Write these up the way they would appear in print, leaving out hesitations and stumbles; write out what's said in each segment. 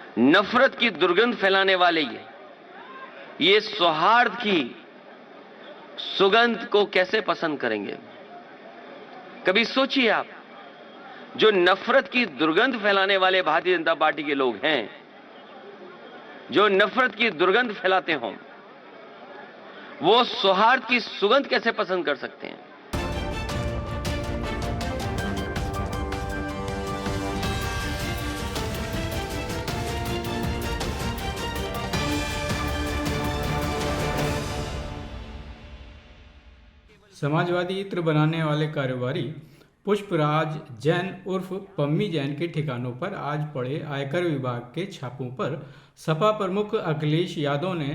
नफरत की दुर्गंध फैलाने वाले ये सौहार्द की सुगंध को कैसे पसंद करेंगे? कभी सोचिए आप, जो नफरत की दुर्गंध फैलाने वाले भारतीय जनता पार्टी के लोग हैं, जो नफरत की दुर्गंध फैलाते हों, वो सौहार्द की सुगंध कैसे पसंद कर सकते हैं? समाजवादी इत्र बनाने वाले कारोबारी पुष्पराज जैन उर्फ पम्मी जैन के ठिकानों पर आज पड़े आयकर विभाग के छापों पर सपा प्रमुख अखिलेश यादव ने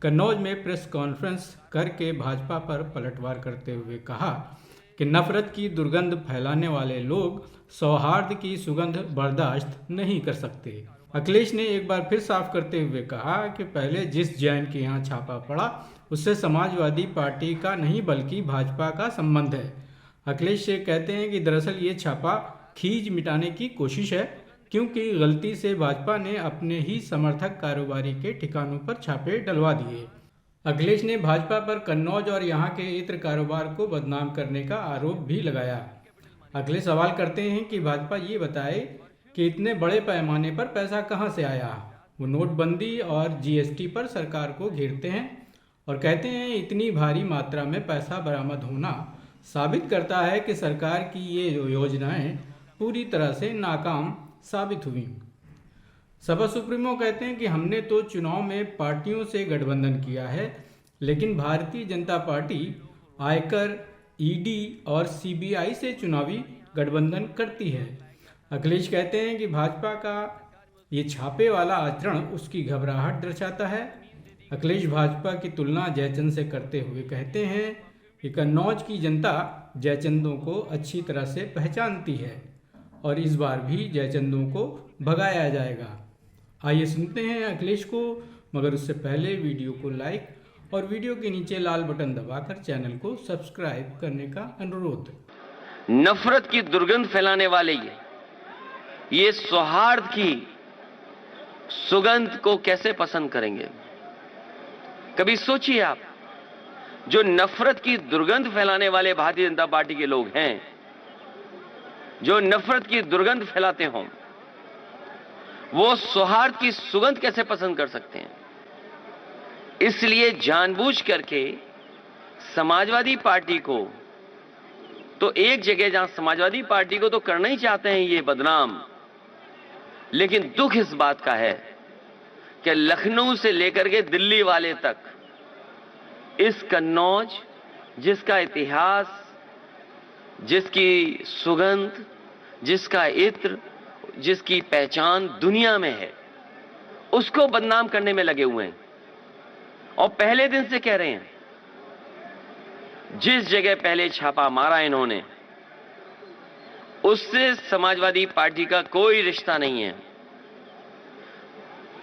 कन्नौज में प्रेस कॉन्फ्रेंस करके भाजपा पर पलटवार करते हुए कहा कि नफरत की दुर्गंध फैलाने वाले लोग सौहार्द की सुगंध बर्दाश्त नहीं कर सकते। अखिलेश ने एक बार फिर साफ करते हुए कहा कि पहले जिस जैन के यहाँ छापा पड़ा उससे समाजवादी पार्टी का नहीं बल्कि भाजपा का संबंध है। अखिलेश ये कहते हैं कि दरअसल ये छापा खींच मिटाने की कोशिश है, क्योंकि गलती से भाजपा ने अपने ही समर्थक कारोबारी के ठिकानों पर छापे डलवा दिए। अखिलेश ने भाजपा पर कन्नौज और यहाँ के इत्र कारोबार को बदनाम करने का आरोप भी लगाया। अखिलेश सवाल करते हैं कि भाजपा ये बताए कि इतने बड़े पैमाने पर पैसा कहाँ से आया। वो नोटबंदी और जीएसटी पर सरकार को घेरते हैं और कहते हैं इतनी भारी मात्रा में पैसा बरामद होना साबित करता है कि सरकार की ये योजनाएं पूरी तरह से नाकाम साबित हुई। सपा सुप्रीमो कहते हैं कि हमने तो चुनाव में पार्टियों से गठबंधन किया है, लेकिन भारतीय जनता पार्टी आयकर, ईडी और सीबीआई से चुनावी गठबंधन करती है। अखिलेश कहते हैं कि भाजपा का ये छापे वाला आचरण उसकी घबराहट दर्शाता है। अखिलेश भाजपा की तुलना जयचंद से करते हुए कहते हैं कि कन्नौज की जनता जयचंदों को अच्छी तरह से पहचानती है और इस बार भी जयचंदों को भगाया जाएगा। आइए सुनते हैं अखिलेश को, मगर उससे पहले वीडियो को लाइक और वीडियो के नीचे लाल बटन दबाकर चैनल को सब्सक्राइब करने का अनुरोध। नफरत की दुर्गंध फैलाने वाले ये सौहार्द की सुगंध को कैसे पसंद करेंगे? कभी सोचिए आप, जो नफरत की दुर्गंध फैलाने वाले भारतीय जनता पार्टी के लोग हैं, जो नफरत की दुर्गंध फैलाते हों, वो सौहार्द की सुगंध कैसे पसंद कर सकते हैं? इसलिए जानबूझ करके समाजवादी पार्टी को तो एक जगह जहां समाजवादी पार्टी को तो करना ही चाहते हैं ये बदनाम, लेकिन दुख इस बात का है कि लखनऊ से लेकर के दिल्ली वाले तक इस कन्नौज, जिसका इतिहास, जिसकी सुगंध, जिसका इत्र, जिसकी पहचान दुनिया में है, उसको बदनाम करने में लगे हुए हैं। और पहले दिन से कह रहे हैं, जिस जगह पहले छापा मारा इन्होंने, उससे समाजवादी पार्टी का कोई रिश्ता नहीं है।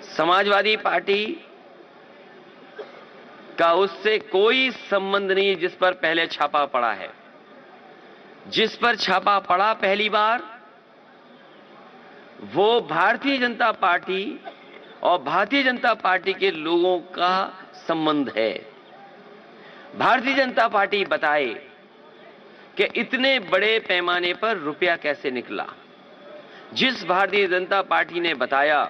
समाजवादी पार्टी का उससे कोई संबंध नहीं जिस पर पहले छापा पड़ा है। जिस पर छापा पड़ा पहली बार, वो भारतीय जनता पार्टी और भारतीय जनता पार्टी के लोगों का संबंध है। भारतीय जनता पार्टी बताए कि इतने बड़े पैमाने पर रुपया कैसे निकला। जिस भारतीय जनता पार्टी ने बताया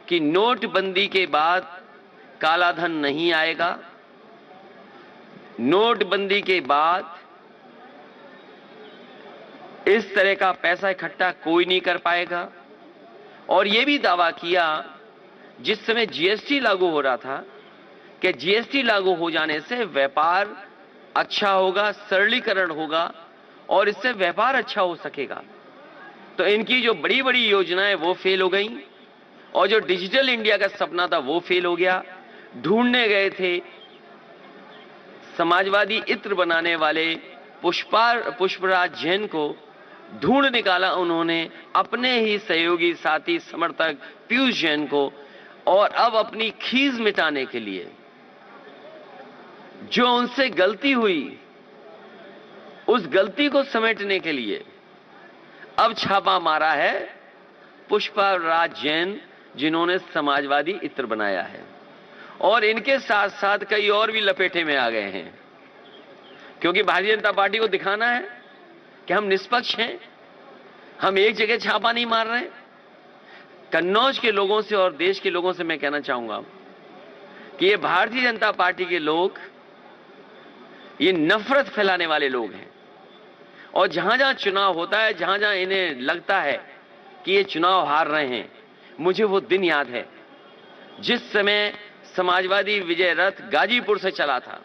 कि नोटबंदी के बाद काला धन नहीं आएगा, नोटबंदी के बाद इस तरह का पैसा इकट्ठा कोई नहीं कर पाएगा, और यह भी दावा किया जिस समय जीएसटी लागू हो रहा था कि जीएसटी लागू हो जाने से व्यापार अच्छा होगा, सरलीकरण होगा और इससे व्यापार अच्छा हो सकेगा। तो इनकी जो बड़ी बड़ी योजनाएं वो फेल हो गई और जो डिजिटल इंडिया का सपना था वो फेल हो गया। ढूंढने गए थे समाजवादी इत्र बनाने वाले पुष्पराज जैन को, ढूंढ निकाला उन्होंने अपने ही सहयोगी साथी समर्थक पीयूष जैन को, और अब अपनी खीज मिटाने के लिए, जो उनसे गलती हुई उस गलती को समेटने के लिए अब छापा मारा है पुष्पराज जैन जिन्होंने समाजवादी इत्र बनाया है, और इनके साथ साथ कई और भी लपेटे में आ गए हैं, क्योंकि भारतीय जनता पार्टी को दिखाना है कि हम निष्पक्ष हैं, हम एक जगह छापा नहीं मार रहे। कन्नौज के लोगों से और देश के लोगों से मैं कहना चाहूंगा कि ये भारतीय जनता पार्टी के लोग ये नफरत फैलाने वाले लोग हैं, और जहां जहां चुनाव होता है, जहां जहां इन्हें लगता है कि ये चुनाव हार रहे हैं, मुझे वो दिन याद है जिस समय समाजवादी विजय रथ गाजीपुर से चला था।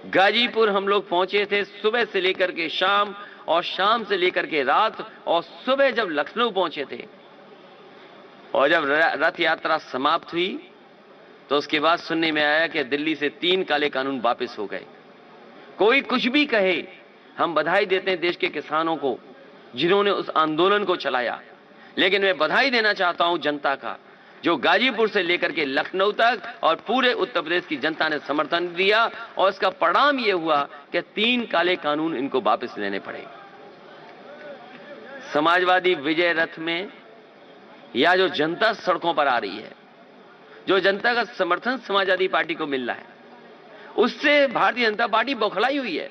गाजीपुर हम लोग पहुंचे थे सुबह से लेकर के शाम, और शाम से लेकर के रात, और सुबह जब लखनऊ पहुंचे थे, और जब रथ यात्रा समाप्त हुई तो उसके बाद सुनने में आया कि दिल्ली से 3 काले कानून वापस हो गए। कोई कुछ भी कहे, हम बधाई देते हैं देश के किसानों को जिन्होंने उस आंदोलन को चलाया, लेकिन मैं बधाई देना चाहता हूं जनता का, जो गाजीपुर से लेकर के लखनऊ तक और पूरे उत्तर प्रदेश की जनता ने समर्थन दिया, और इसका परिणाम यह हुआ कि 3 काले कानून इनको वापस लेने पड़े। समाजवादी विजय रथ में या जो जनता सड़कों पर आ रही है, जो जनता का समर्थन समाजवादी पार्टी को मिल रहा है, उससे भारतीय जनता पार्टी बौखलाई हुई है।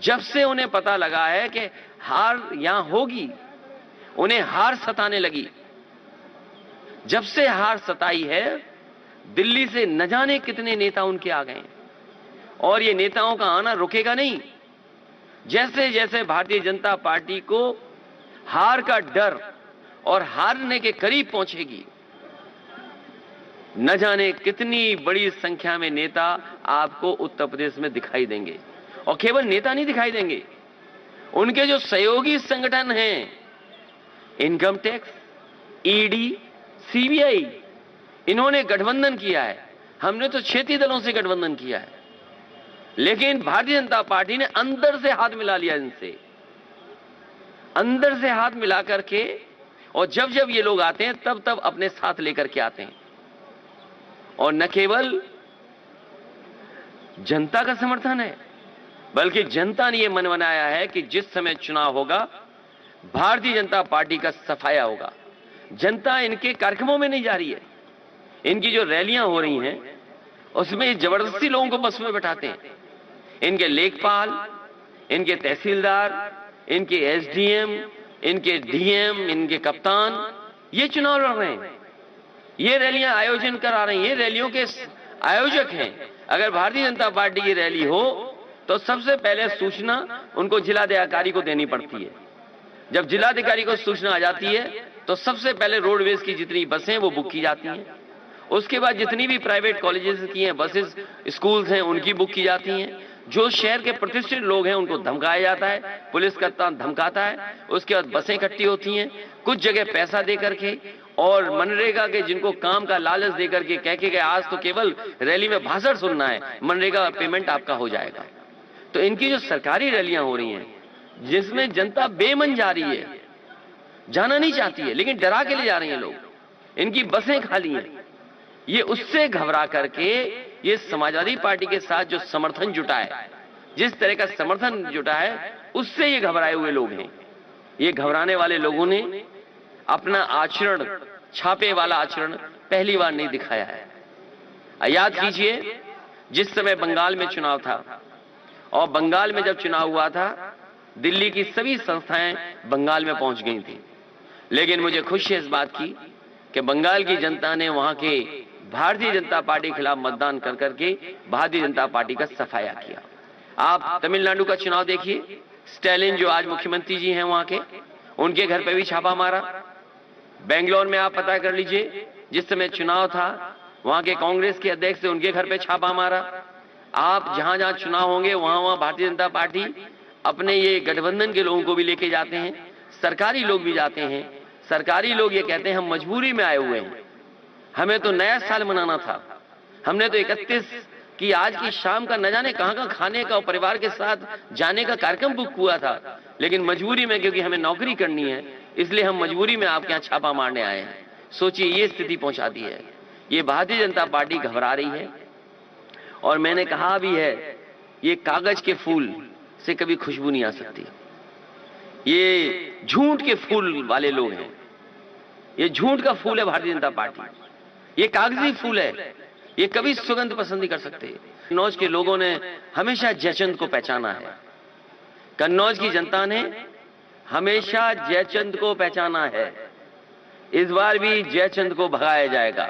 जब से उन्हें पता लगा है कि हार यहां होगी, उन्हें हार सताने लगी। जब से हार सताई है, दिल्ली से न जाने कितने नेता उनके आ गए, और ये नेताओं का आना रुकेगा नहीं। जैसे जैसे भारतीय जनता पार्टी को हार का डर और हारने के करीब पहुंचेगी, न जाने कितनी बड़ी संख्या में नेता आपको उत्तर प्रदेश में दिखाई देंगे। और केवल नेता नहीं दिखाई देंगे, उनके जो सहयोगी संगठन हैं, इनकम टैक्स, ईडी, सीबीआई, इन्होंने गठबंधन किया है। हमने तो क्षेत्रीय दलों से गठबंधन किया है, लेकिन भारतीय जनता पार्टी ने अंदर से हाथ मिला लिया इनसे, अंदर से हाथ मिला करके, और जब जब ये लोग आते हैं तब तब अपने साथ लेकर के आते हैं। और न केवल जनता का समर्थन है, बल्कि जनता ने यह मन बनाया है कि जिस समय चुनाव होगा, भारतीय जनता पार्टी का सफाया होगा। जनता इनके कार्यक्रमों में नहीं जा रही है। इनकी जो रैलियां हो रही हैं, उसमें जबरदस्ती लोगों को बस में बैठाते हैं। इनके लेखपाल, इनके तहसीलदार, इनके एसडीएम, इनके डीएम, इनके कप्तान, ये चुनाव लड़ रहे हैं, ये रैलियां आयोजन करा रहे हैं, ये रैलियों के आयोजक हैं। अगर भारतीय जनता पार्टी की रैली हो तो सबसे पहले सूचना उनको जिलाधिकारी को देनी पड़ती है। जब जिलाधिकारी को सूचना आ जाती है तो सबसे पहले रोडवेज की जितनी बसें वो बुक की जाती हैं, उसके बाद जितनी भी प्राइवेट कॉलेजेस की हैं बसेस, स्कूल्स हैं, उनकी बुक की जाती हैं। जो शहर के प्रतिष्ठित लोग हैं उनको धमकाया जाता है, पुलिस का धमकाता है, उसके बाद बसें इकट्ठी होती हैं, कुछ जगह पैसा दे करके, और मनरेगा के जिनको काम का लालच दे करके कह के आज तो केवल रैली में भाषण सुनना है, मनरेगा पेमेंट आपका हो जाएगा। तो इनकी जो सरकारी रैलियां हो रही हैं, जिसमें जनता बेमन जा रही है, जाना नहीं चाहती है, लेकिन डरा के ले जा रही हैं लोग, इनकी बसें खाली हैं, ये उससे घबरा करके ये समाजवादी पार्टी के साथ जो समर्थन जुटा है, जिस तरह का समर्थन जुटा है, उससे ये घबराए हुए लोग हैं। ये घबराने वाले लोगों ने अपना आचरण, छापे वाला आचरण पहली बार नहीं दिखाया है। याद कीजिए, जिस समय बंगाल में चुनाव था, और बंगाल में जब चुनाव हुआ था, दिल्ली की सभी संस्थाएं बंगाल में पहुंच गई थी, लेकिन मुझे खुशी है इस बात की कि बंगाल की जनता ने वहां के भारतीय जनता पार्टी के खिलाफ मतदान कर करके भारतीय जनता पार्टी का सफाया किया। आप तमिलनाडु का चुनाव देखिए, स्टैलिन जो आज मुख्यमंत्री जी हैं वहां के, उनके घर पे भी छापा मारा। बेंगलोर में आप पता कर लीजिए, जिस समय चुनाव था, वहां के कांग्रेस के अध्यक्ष उनके घर पे छापा मारा। आप जहां जहां चुनाव होंगे वहां वहां भारतीय जनता पार्टी अपने ये गठबंधन के लोगों को भी लेके जाते हैं, सरकारी लोग भी जाते हैं। सरकारी लोग ये कहते हैं हम मजबूरी में आए हुए हैं, हमें तो नया साल मनाना था, हमने तो 31 की आज की शाम का न जाने कहां कहां खाने का और परिवार के साथ जाने का कार्यक्रम बुक हुआ था, लेकिन मजबूरी में, क्योंकि हमें नौकरी करनी है, इसलिए हम मजबूरी में आपके यहाँ छापा मारने आए हैं। सोचिए ये स्थिति पहुंचा दी है। ये भारतीय जनता पार्टी घबरा रही है, और मैंने कहा भी है, ये कागज के फूल से कभी खुशबू नहीं आ सकती। ये झूठ के फूल वाले लोग हैं, ये झूठ का फूल है भारतीय जनता पार्टी। ये कागजी फूल है, ये कभी सुगंध पसंद नहीं कर सकते। कन्नौज के लोगों ने हमेशा जयचंद को पहचाना है। कन्नौज की जनता ने हमेशा जयचंद को पहचाना है। इस बार भी जयचंद को भगाया जाएगा।